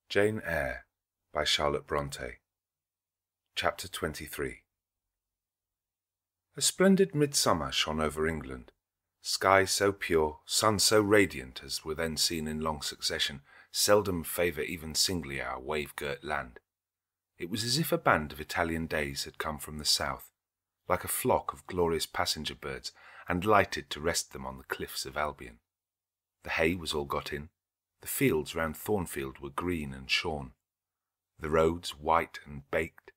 Jane Eyre by Charlotte Brontë. Chapter 23. A splendid midsummer shone over England. Sky so pure, sun so radiant as were then seen in long succession, seldom favour even singly our wave-girt land. It was as if a band of Italian days had come from the south, like a flock of glorious passenger birds, and lighted to rest them on the cliffs of Albion. The hay was all got in. The fields round Thornfield were green and shorn, the roads white and baked,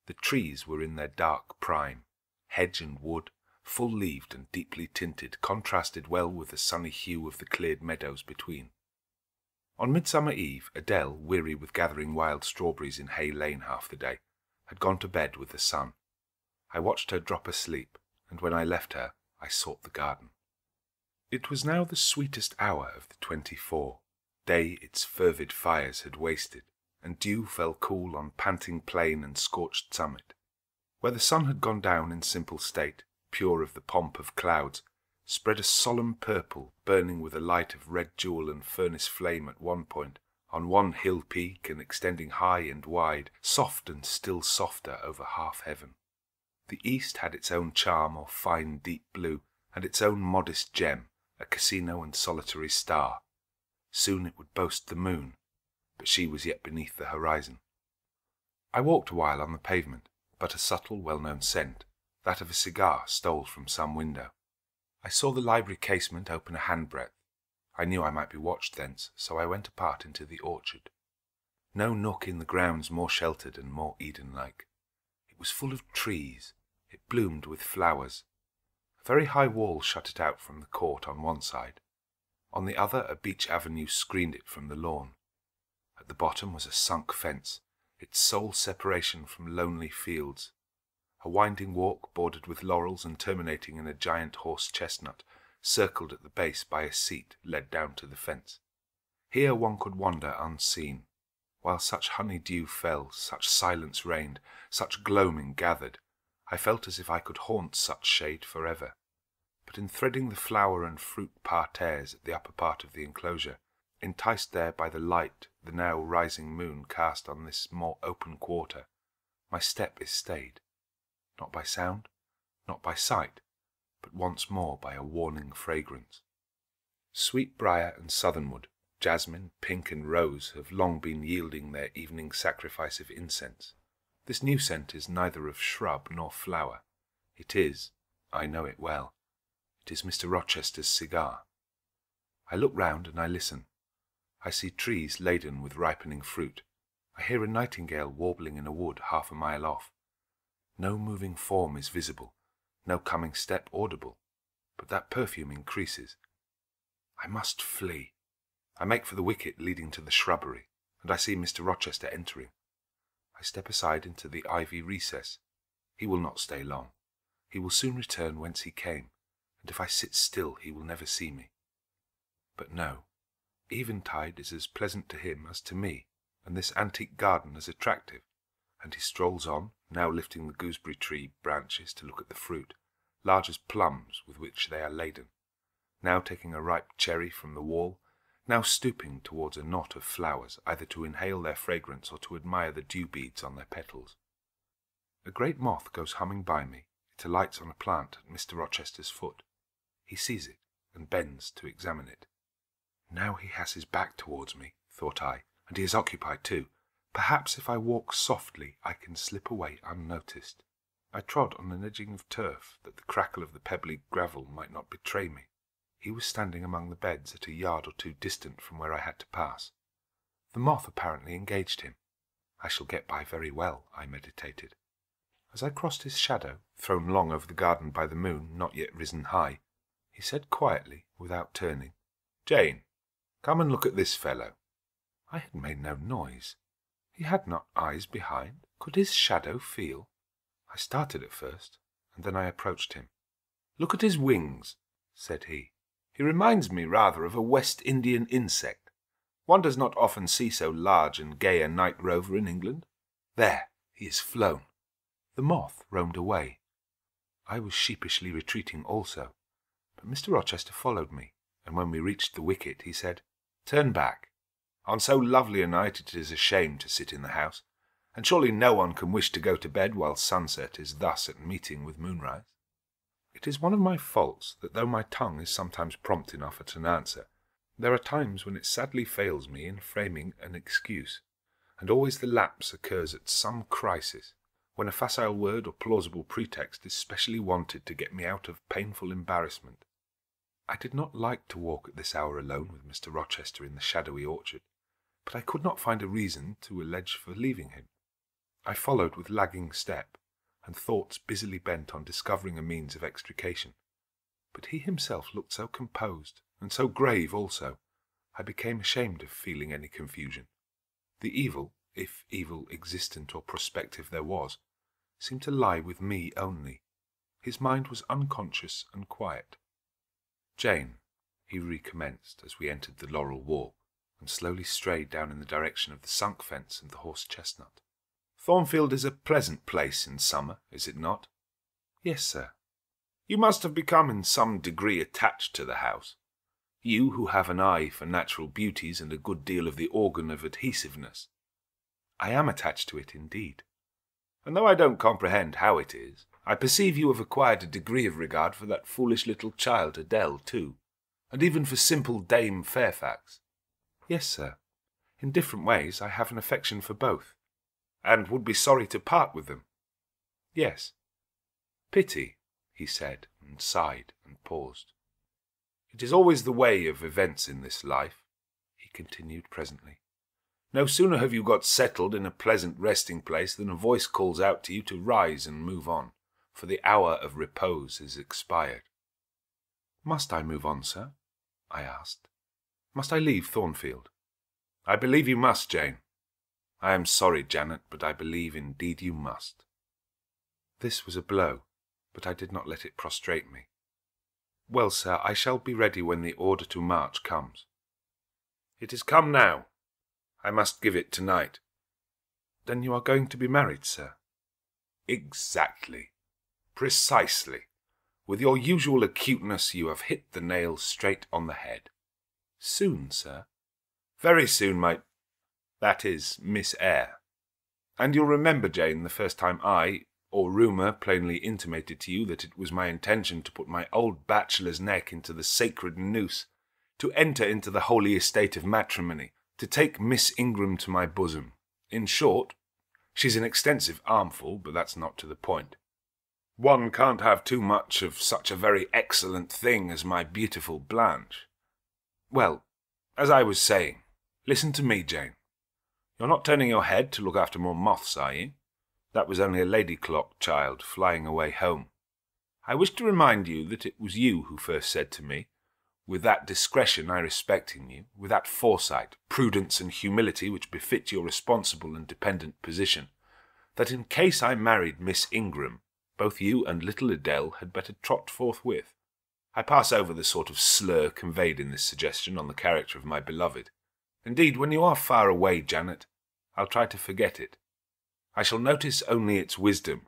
the trees were in their dark prime, hedge and wood, full-leaved and deeply tinted, contrasted well with the sunny hue of the cleared meadows between. On Midsummer Eve, Adele, weary with gathering wild strawberries in Hay Lane half the day, had gone to bed with the sun. I watched her drop asleep, and when I left her, I sought the garden. It was now the sweetest hour of the 24. Day its fervid fires had wasted, and dew fell cool on panting plain and scorched summit. Where the sun had gone down in simple state, pure of the pomp of clouds, spread a solemn purple, burning with a light of red jewel and furnace flame at one point, on one hill peak, and extending high and wide, soft and still softer over half heaven. The east had its own charm of fine deep blue, and its own modest gem, a casino and solitary star. Soon it would boast the moon, but she was yet beneath the horizon. I walked a while on the pavement, but a subtle, well-known scent, that of a cigar, stole from some window. I saw the library casement open a handbreadth. I knew I might be watched thence, so I went apart into the orchard. No nook in the grounds more sheltered and more Eden-like. It was full of trees. It bloomed with flowers. A very high wall shut it out from the court on one side. On the other, a beech avenue screened it from the lawn. At the bottom was a sunk fence, its sole separation from lonely fields. A winding walk, bordered with laurels and terminating in a giant horse chestnut, circled at the base by a seat, led down to the fence. Here one could wander unseen. While such honey-dew fell, such silence reigned, such gloaming gathered, I felt as if I could haunt such shade forever. But in threading the flower and fruit parterres at the upper part of the enclosure, enticed there by the light the now rising moon cast on this more open quarter, my step is stayed, not by sound, not by sight, but once more by a warning fragrance. Sweetbriar and southernwood, jasmine, pink and rose have long been yielding their evening sacrifice of incense. This new scent is neither of shrub nor flower. It is, I know it well, it is Mr. Rochester's cigar. I look round and I listen. I see trees laden with ripening fruit. I hear a nightingale warbling in a wood half a mile off. No moving form is visible, no coming step audible, but that perfume increases. I must flee. I make for the wicket leading to the shrubbery, and I see Mr. Rochester entering. I step aside into the ivy recess. He will not stay long. He will soon return whence he came, and if I sit still he will never see me. But no, eventide is as pleasant to him as to me, and this antique garden as attractive, and he strolls on, now lifting the gooseberry tree branches to look at the fruit, large as plums with which they are laden, now taking a ripe cherry from the wall, now stooping towards a knot of flowers, either to inhale their fragrance or to admire the dew beads on their petals. A great moth goes humming by me. It alights on a plant at Mr. Rochester's foot. He sees it, and bends to examine it. Now he has his back towards me, thought I, and he is occupied too. Perhaps if I walk softly I can slip away unnoticed. I trod on an edging of turf, that the crackle of the pebbly gravel might not betray me. He was standing among the beds at a yard or two distant from where I had to pass. The moth apparently engaged him. I shall get by very well, I meditated. As I crossed his shadow, thrown long over the garden by the moon, not yet risen high, he said quietly, without turning, "Jane, come and look at this fellow." I had made no noise. He had not eyes behind. Could his shadow feel? I started at first, and then I approached him. "Look at his wings," said he. "He reminds me rather of a West Indian insect. One does not often see so large and gay a night rover in England. There, he is flown." The moth roamed away. I was sheepishly retreating also, but Mr. Rochester followed me, and when we reached the wicket he said, "Turn back. On so lovely a night it is a shame to sit in the house, and surely no one can wish to go to bed while sunset is thus at meeting with moonrise. It is one of my faults that though my tongue is sometimes prompt enough at an answer, there are times when it sadly fails me in framing an excuse, and always the lapse occurs at some crisis, when a facile word or plausible pretext is specially wanted to get me out of painful embarrassment. I did not like to walk at this hour alone with Mr. Rochester in the shadowy orchard, but I could not find a reason to allege for leaving him. I followed with lagging step, and thoughts busily bent on discovering a means of extrication. But he himself looked so composed, and so grave also, I became ashamed of feeling any confusion. The evil, if evil existent or prospective there was, seemed to lie with me only. His mind was unconscious and quiet. "Jane," he recommenced as we entered the laurel walk, and slowly strayed down in the direction of the sunk fence and the horse chestnut. "Thornfield is a pleasant place in summer, is it not?" "Yes, sir." "You must have become in some degree attached to the house. You who have an eye for natural beauties and a good deal of the organ of adhesiveness." "I am attached to it, indeed." "And though I don't comprehend how it is, I perceive you have acquired a degree of regard for that foolish little child Adele, too, and even for simple Dame Fairfax." "Yes, sir. In different ways I have an affection for both." "And would be sorry to part with them." "Yes." "Pity," he said, and sighed and paused. "It is always the way of events in this life," he continued presently. "No sooner have you got settled in a pleasant resting place than a voice calls out to you to rise and move on, for the hour of repose is expired." "Must I move on, sir?" I asked. "Must I leave Thornfield?" "I believe you must, Jane. I am sorry, Janet, but I believe indeed you must." This was a blow, but I did not let it prostrate me. "Well, sir, I shall be ready when the order to march comes." "It is come now. I must give it tonight." "Then you are going to be married, sir?" "Exactly. Precisely. With your usual acuteness you have hit the nail straight on the head." "Soon, sir?" "Very soon, that is, Miss Eyre. And you'll remember, Jane, the first time or rumour plainly intimated to you that it was my intention to put my old bachelor's neck into the sacred noose, to enter into the holy estate of matrimony, to take Miss Ingram to my bosom. In short, she's an extensive armful, but that's not to the point. One can't have too much of such a very excellent thing as my beautiful Blanche. Well, as I was saying, listen to me, Jane. You're not turning your head to look after more moths, are you? That was only a lady clock, child, flying away home. I wish to remind you that it was you who first said to me, with that discretion I respect in you, with that foresight, prudence, and humility which befit your responsible and dependent position, that in case I married Miss Ingram, both you and little Adele had better trot forthwith. I pass over the sort of slur conveyed in this suggestion on the character of my beloved. Indeed, when you are far away, Janet, I'll try to forget it. I shall notice only its wisdom,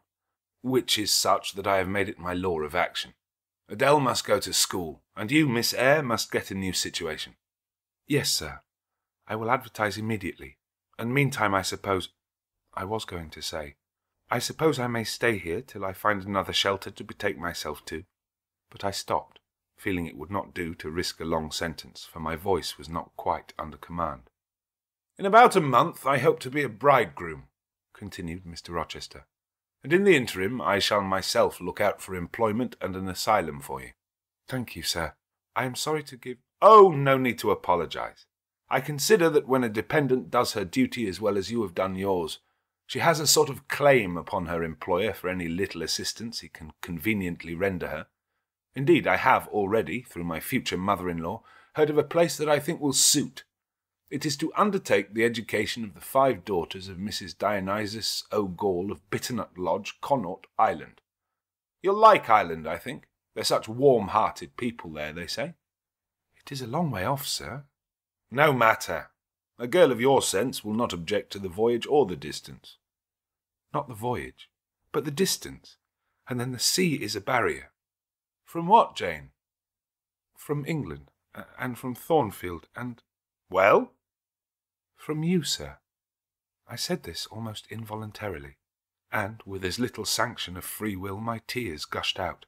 which is such that I have made it my law of action. Adele must go to school, and you, Miss Eyre, must get a new situation." "Yes, sir. I will advertise immediately, and meantime I suppose—" I was going to say, "I suppose I may stay here till I find another shelter to betake myself to," but I stopped, feeling it would not do to risk a long sentence, for my voice was not quite under command. "In about a month I hope to be a bridegroom," continued Mr. Rochester, "and in the interim I shall myself look out for employment and an asylum for you." "Thank you, sir. I am sorry to give—" "Oh, no need to apologize. I consider that when a dependent does her duty as well as you have done yours, she has a sort of claim upon her employer for any little assistance he can conveniently render her. Indeed, I have already, through my future mother-in-law, heard of a place that I think will suit. It is to undertake the education of the 5 daughters of Mrs. Dionysius Goll of Bitternut Lodge, Connaught Island. You'll like Ireland, I think. They're such warm-hearted people there, they say." "It is a long way off, sir." "No matter. A girl of your sense will not object to the voyage or the distance." "Not the voyage, but the distance, and then the sea is a barrier." "From what, Jane?" "From England, and from Thornfield, and—" "Well?" "From you, sir." I said this almost involuntarily, and with as little sanction of free will my tears gushed out.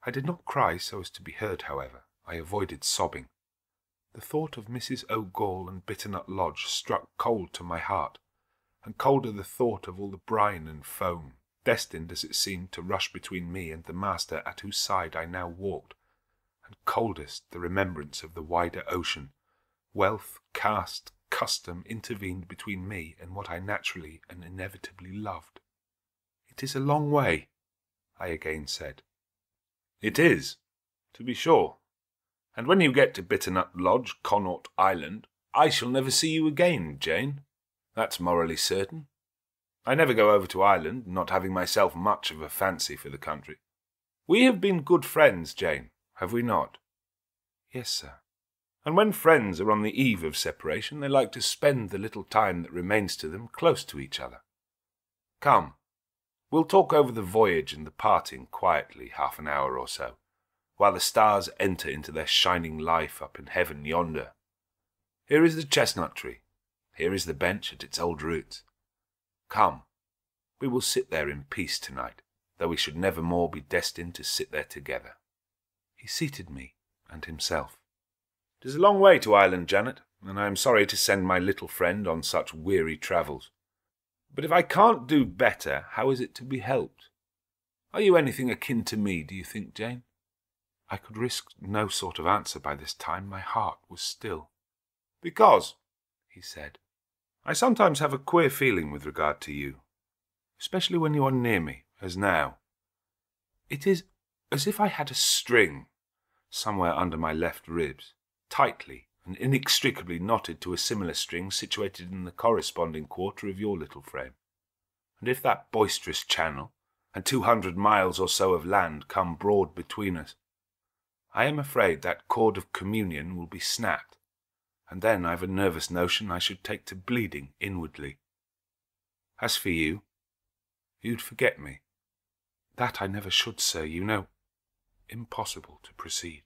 I did not cry so as to be heard, however. I avoided sobbing. The thought of Mrs. Goll and Bitternut Lodge struck cold to my heart, and colder the thought of all the brine and foam, destined as it seemed to rush between me and the master at whose side I now walked, and coldest the remembrance of the wider ocean. Wealth, caste, custom intervened between me and what I naturally and inevitably loved. "It is a long way," I again said. "It is, to be sure. And when you get to Bitternut Lodge, Connaught Island, I shall never see you again, Jane. That's morally certain. I never go over to Ireland, not having myself much of a fancy for the country. We have been good friends, Jane, have we not?" "Yes, sir." "And when friends are on the eve of separation, they like to spend the little time that remains to them close to each other. Come, we'll talk over the voyage and the parting quietly 30 minutes or so, while the stars enter into their shining life up in heaven yonder. Here is the chestnut tree. Here is the bench at its old roots. Come, we will sit there in peace tonight, though we should never more be destined to sit there together." He seated me and himself. "It is a long way to Ireland, Janet, and I am sorry to send my little friend on such weary travels. But if I can't do better, how is it to be helped? Are you anything akin to me, do you think, Jane?" I could risk no sort of answer by this time. My heart was still. "Because," he said, "I sometimes have a queer feeling with regard to you, especially when you are near me, as now. It is as if I had a string somewhere under my left ribs, tightly and inextricably knotted to a similar string situated in the corresponding quarter of your little frame. And if that boisterous channel and 200 miles or so of land come broad between us, I am afraid that cord of communion will be snapped, and then I've a nervous notion I should take to bleeding inwardly. As for you, you'd forget me. That I never should, sir, you know. Impossible to proceed.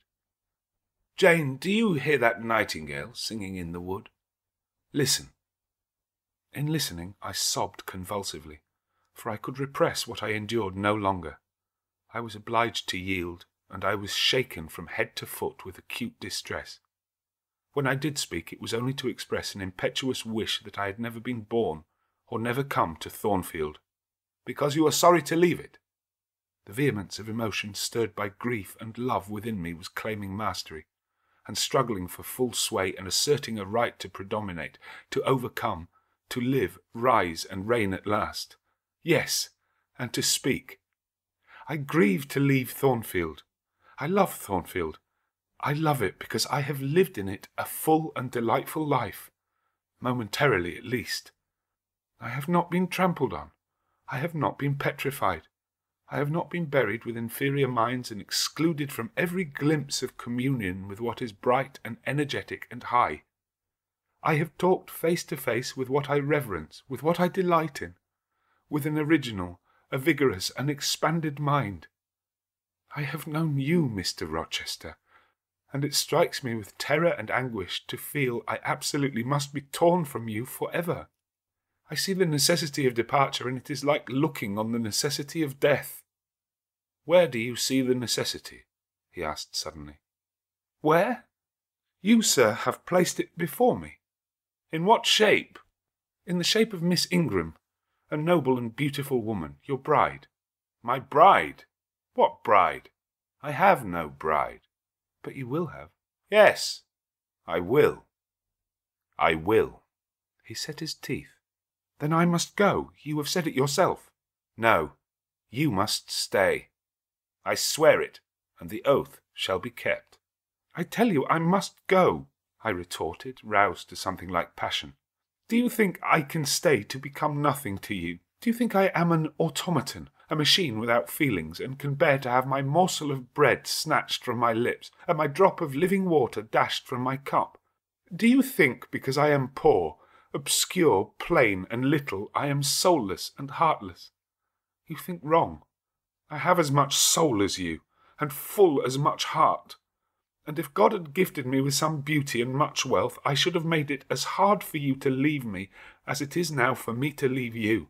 Jane, do you hear that nightingale singing in the wood? Listen." In listening, I sobbed convulsively, for I could repress what I endured no longer. I was obliged to yield, and I was shaken from head to foot with acute distress. When I did speak, it was only to express an impetuous wish that I had never been born, or never come to Thornfield. "Because you are sorry to leave it?" The vehemence of emotion stirred by grief and love within me was claiming mastery, and struggling for full sway and asserting a right to predominate, to overcome, to live, rise, and reign at last. Yes, and to speak. I grieve to leave Thornfield. I love Thornfield. I love it because I have lived in it a full and delightful life, momentarily at least. I have not been trampled on. I have not been petrified. I have not been buried with inferior minds and excluded from every glimpse of communion with what is bright and energetic and high. I have talked face to face with what I reverence, with what I delight in, with an original, a vigorous, and expanded mind. I have known you, Mr. Rochester, and it strikes me with terror and anguish to feel I absolutely must be torn from you forever. I see the necessity of departure, and it is like looking on the necessity of death." "Where do you see the necessity?" he asked suddenly. "Where? You, sir, have placed it before me." "In what shape?" "In the shape of Miss Ingram, a noble and beautiful woman, your bride." "My bride? What bride? I have no bride." "But you will have." "Yes, I will. I will." He set his teeth. "Then I must go. You have said it yourself." "No, you must stay. I swear it, and the oath shall be kept." "I tell you I must go," I retorted, roused to something like passion. "Do you think I can stay to become nothing to you? Do you think I am an automaton, a machine without feelings, and can bear to have my morsel of bread snatched from my lips, and my drop of living water dashed from my cup? Do you think because I am poor, obscure, plain, and little, I am soulless and heartless? You think wrong. I have as much soul as you, and full as much heart. and if God had gifted me with some beauty and much wealth, I should have made it as hard for you to leave me as it is now for me to leave you.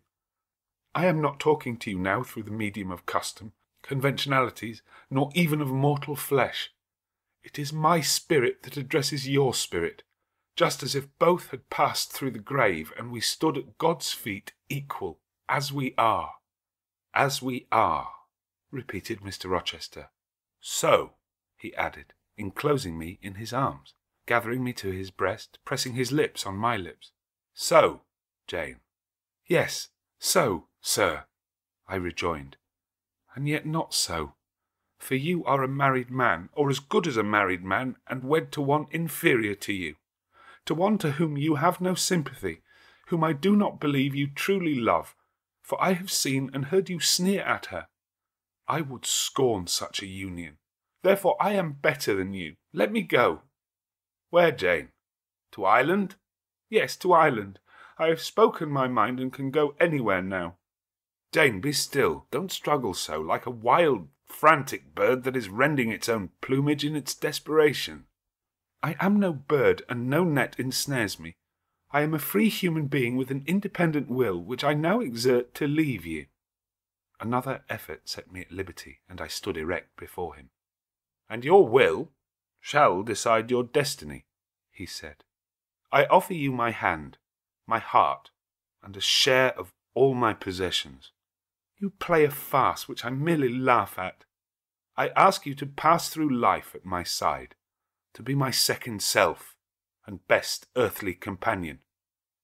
I am not talking to you now through the medium of custom, conventionalities, nor even of mortal flesh. It is my spirit that addresses your spirit, just as if both had passed through the grave and we stood at God's feet equal, as we are. As we are, repeated Mr. Rochester. So, he added, enclosing me in his arms, gathering me to his breast, pressing his lips on my lips. So, Jane. Yes, so, sir, I rejoined, and yet not so. For you are a married man, or as good as a married man, and wed to one inferior to you, to one to whom you have no sympathy, whom I do not believe you truly love, for I have seen and heard you sneer at her. I would scorn such a union. Therefore I am better than you. Let me go. Where, Jane? To Ireland? Yes, to Ireland. I have spoken my mind and can go anywhere now. Jane, be still. Don't struggle so, like a wild, frantic bird that is rending its own plumage in its desperation. I am no bird, and no net ensnares me. I am a free human being with an independent will, which I now exert to leave you. Another effort set me at liberty, and I stood erect before him. And your will shall decide your destiny, he said. I offer you my hand, my heart, and a share of all my possessions. You play a farce which I merely laugh at. I ask you to pass through life at my side, to be my second self and best earthly companion.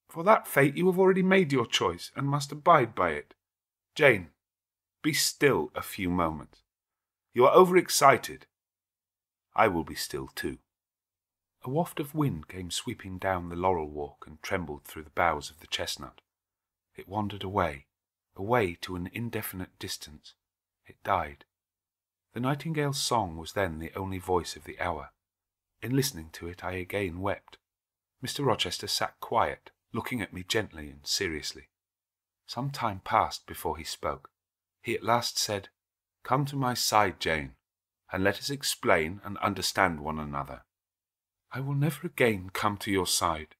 For that fate you have already made your choice and must abide by it. Jane, be still a few moments. You are overexcited. I will be still too. A waft of wind came sweeping down the laurel walk and trembled through the boughs of the chestnut. It wandered away, away to an indefinite distance. It died. The nightingale's song was then the only voice of the hour. In listening to it I again wept. Mr. Rochester sat quiet, looking at me gently and seriously. Some time passed before he spoke. He at last said, "Come to my side, Jane, and let us explain and understand one another." "I will never again come to your side.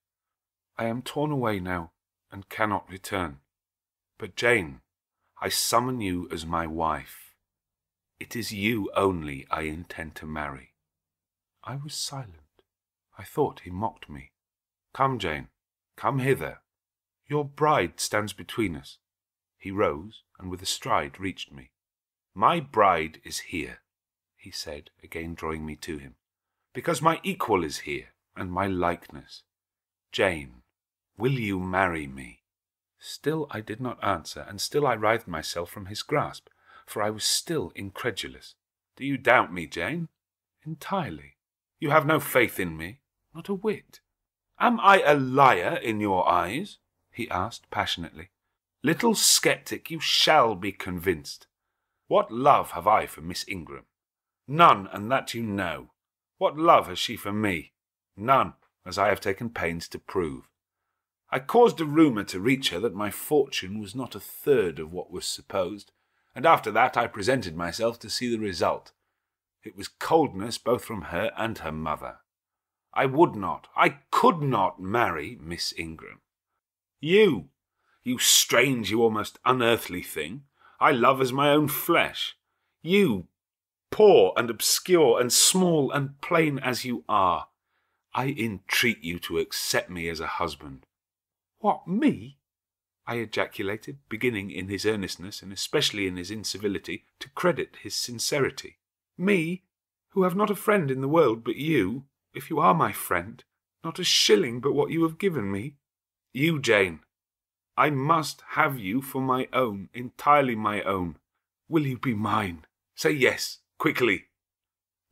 I am torn away now, and cannot return. But, Jane, I summon you as my wife. It is you only I intend to marry." I was silent. I thought he mocked me. "Come, Jane, come hither. Your bride stands between us." He rose, and with a stride reached me. "My bride is here," he said, again drawing me to him, "because my equal is here, and my likeness. Jane, will you marry me?" Still I did not answer, and still I writhed myself from his grasp, for I was still incredulous. "Do you doubt me, Jane?" "Entirely." "You have no faith in me?" "Not a whit." "Am I a liar in your eyes?" he asked passionately. "Little sceptic, you shall be convinced. What love have I for Miss Ingram? None, and that you know. What love has she for me? None, as I have taken pains to prove. I caused a rumour to reach her that my fortune was not a third of what was supposed, and after that I presented myself to see the result. It was coldness both from her and her mother. I would not, I could not marry Miss Ingram. You strange, you almost unearthly thing, I love as my own flesh. You, poor and obscure and small and plain as you are, I entreat you to accept me as a husband." "What, me?" I ejaculated, beginning in his earnestness, and especially in his incivility, to credit his sincerity. "Me, who have not a friend in the world but you, if you are my friend, not a shilling but what you have given me? You, Jane, I must have you for my own, entirely my own. Will you be mine? Say yes, quickly."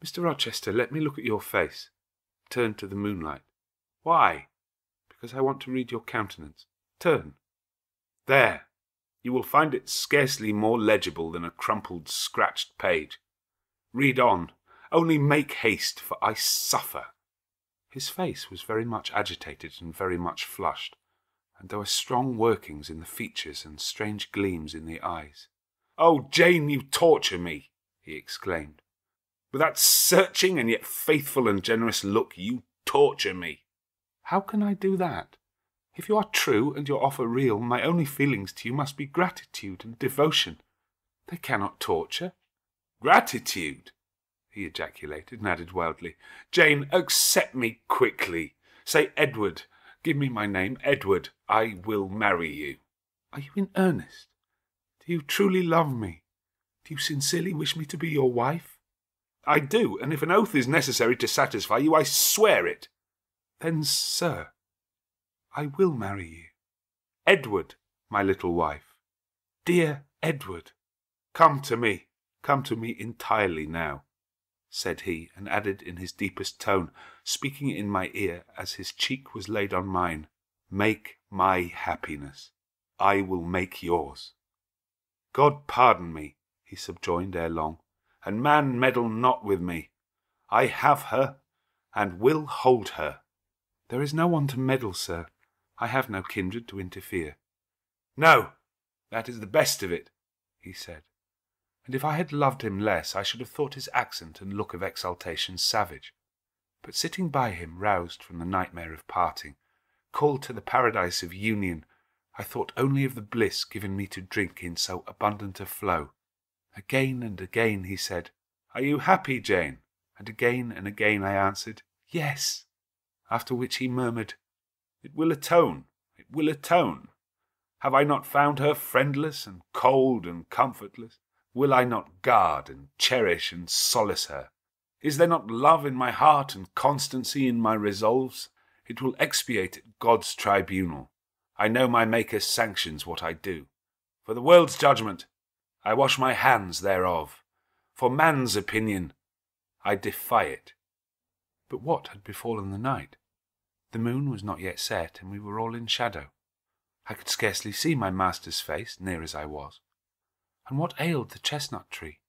"Mr. Rochester, let me look at your face." Turn to the moonlight. "Why?" "Because I want to read your countenance. Turn." "There. You will find it scarcely more legible than a crumpled, scratched page. Read on. Only make haste, for I suffer." His face was very much agitated and very much flushed, and there were strong workings in the features and strange gleams in the eyes. "Oh, Jane, you torture me!" he exclaimed. With that searching and yet faithful and generous look, you torture me." "How can I do that? If you are true and your offer real, my only feelings to you must be gratitude and devotion. They cannot torture." "Gratitude!" he ejaculated, and added wildly, "Jane, accept me quickly. Say Edward. Give me my name, Edward. I will marry you." "Are you in earnest? Do you truly love me? Do you sincerely wish me to be your wife?" "I do, and if an oath is necessary to satisfy you, I swear it." "Then, sir, I will marry you. Edward, my little wife. Dear Edward." Come to me entirely now," said he, and added in his deepest tone, speaking in my ear as his cheek was laid on mine, "Make my happiness. I will make yours." "God pardon me," he subjoined ere long, "and man meddle not with me. I have her, and will hold her." "There is no one to meddle, sir. I have no kindred to interfere." "No, that is the best of it," he said. And if I had loved him less, I should have thought his accent and look of exultation savage. But sitting by him, roused from the nightmare of parting, called to the paradise of union, I thought only of the bliss given me to drink in so abundant a flow. Again and again he said, "Are you happy, Jane?" And again I answered, "Yes." After which he murmured, "It will atone, it will atone. Have I not found her friendless and cold and comfortless? Will I not guard and cherish and solace her? Is there not love in my heart and constancy in my resolves? It will expiate at God's tribunal. I know my Maker sanctions what I do. For the world's judgment, I wash my hands thereof. For man's opinion, I defy it." But what had befallen the night? The moon was not yet set, and we were all in shadow. I could scarcely see my master's face, near as I was. And what ailed the chestnut tree?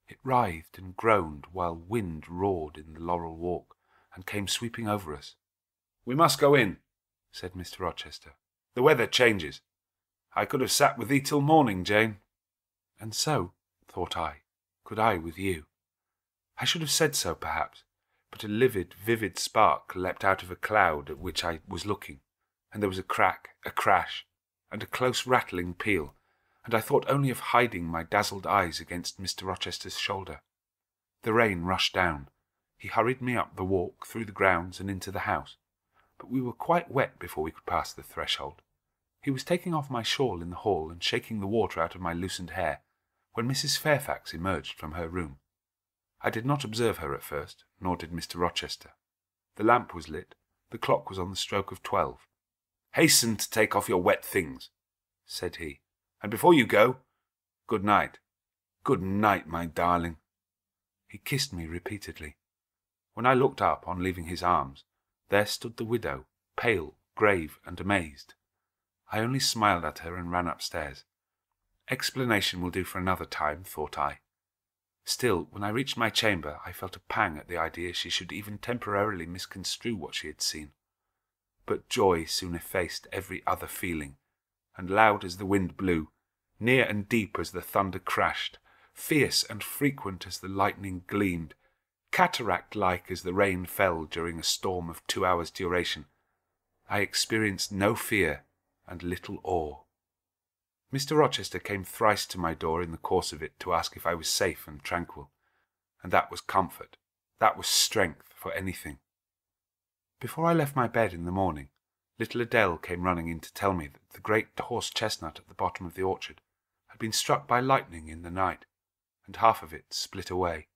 It writhed and groaned while wind roared in the laurel walk and came sweeping over us. "We must go in," said Mr. Rochester. "The weather changes. I could have sat with thee till morning, Jane." And so, thought I, could I with you. I should have said so, perhaps, but a livid, vivid spark leapt out of a cloud at which I was looking, and there was a crack, a crash, and a close rattling peal, and I thought only of hiding my dazzled eyes against Mr. Rochester's shoulder. The rain rushed down. He hurried me up the walk, through the grounds, and into the house. But we were quite wet before we could pass the threshold. He was taking off my shawl in the hall and shaking the water out of my loosened hair, when Mrs. Fairfax emerged from her room. I did not observe her at first, nor did Mr. Rochester. The lamp was lit. The clock was on the stroke of 12. "Hasten to take off your wet things," said he. "And before you go, good night. Good night, my darling." He kissed me repeatedly. When I looked up on leaving his arms, there stood the widow, pale, grave, and amazed. I only smiled at her and ran upstairs. Explanation will do for another time, thought I. Still, when I reached my chamber, I felt a pang at the idea she should even temporarily misconstrue what she had seen. But joy soon effaced every other feeling, and loud as the wind blew, near and deep as the thunder crashed, fierce and frequent as the lightning gleamed, cataract-like as the rain fell during a storm of 2 hours' duration, I experienced no fear and little awe. Mr. Rochester came thrice to my door in the course of it to ask if I was safe and tranquil, and that was comfort, that was strength for anything. Before I left my bed in the morning, little Adele came running in to tell me that the great horse chestnut at the bottom of the orchard had been struck by lightning in the night, and half of it split away.